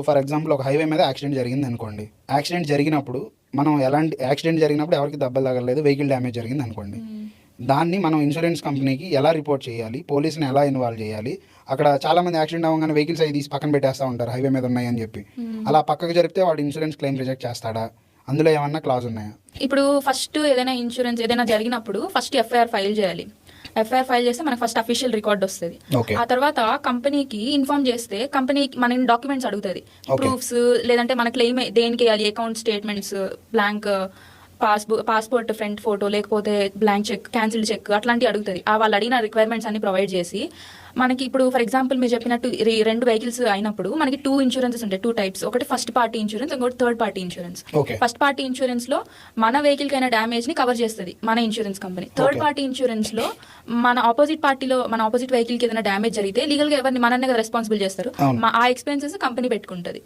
For example ఒక highway మీద accident జరిగింది అనుకోండి. యాక్సిడెంట్ జరిగినప్పుడు మనం ఎలాంటి యాక్సిడెంట్ జరిగినప్పుడు ఎవరికి దెబ్బలు తగలలేదు, వెహికల్ డ్యామేజ్ జరిగింది అనుకోండి. దాన్ని మనం ఇన్సూరెన్స్ కంపెనీకి ఎలా రిపోర్ట్ చేయాలి, పోలీసుని ఎలా ఇన్వాల్వ్ చేయాలి? అక్కడ చాలా మంది యాక్సిడెంట్ అవ్వగానే వెహికల్స్ అవి తీసి పక్కన పెట్టేస్తూ ఉంటారు హైవే మీద ఉన్నాయని చెప్పి. అలా పక్కకు జరిపితే వాడు ఇన్సూరెన్స్ క్లెయిమ్ రిజెక్ట్ చేస్తాడా? అందులో ఏమన్నా క్లాజ్ ఉన్నాయా? ఇప్పుడు ఫస్ట్ ఏదైనా ఇన్సూరెన్స్ ఏదైనా జరిగినప్పుడు ఫస్ట్ ఎఫ్ఐఆర్ ఫైల్ చేయాలి. ఎఫ్ఐఆర్ ఫైల్ చేస్తే మనకు ఫస్ట్ అఫీషియల్ రికార్డ్ వస్తుంది. ఆ తర్వాత కంపెనీకి ఇన్ఫార్మ్ చేస్తే కంపెనీకి మన డాక్యుమెంట్స్ అడుగుతుంది, ప్రూఫ్స్, లేదంటే మన క్లెయిమ్ దేనికి వేయాలి, account statements, blank passport front photo, లేకపోతే బ్లాంక్ చెక్, క్యాన్సిల్డ్ చెక్, అట్లాంటివి అడుగుతుంది. వాళ్ళు అడిగిన రిక్వైర్మెంట్స్ అన్ని ప్రొవైడ్ చేసి మనకి ఇప్పుడు ఫర్ ఎగ్జాంపుల్ మీరు చెప్పినట్టు 2 వెహికల్స్ అయినప్పుడు మనకి 2 ఇన్సూరెన్సెస్ ఉంటాయి, 2 టైప్స్. ఒకటి ఫస్ట్ పార్టీ ఇన్సూరెన్స్, ఇంకోటి third party insurance. First party insurance లో మన వెహికల్ కైనా డ్యామేజ్ ని కవర్ చేస్తుంది మన insurance company. Third party insurance లో మన ఆపోజిట్ వెహికల్ కి ఏదైనా డ్యామేజ్ జరిగితే లీగల్ గా ఎవరిని మననే రెస్పాన్సిబుల్ చేస్తారు. ఆ ఎక్స్పెన్సెస్ కంపెనీ పెట్టుకుంటది.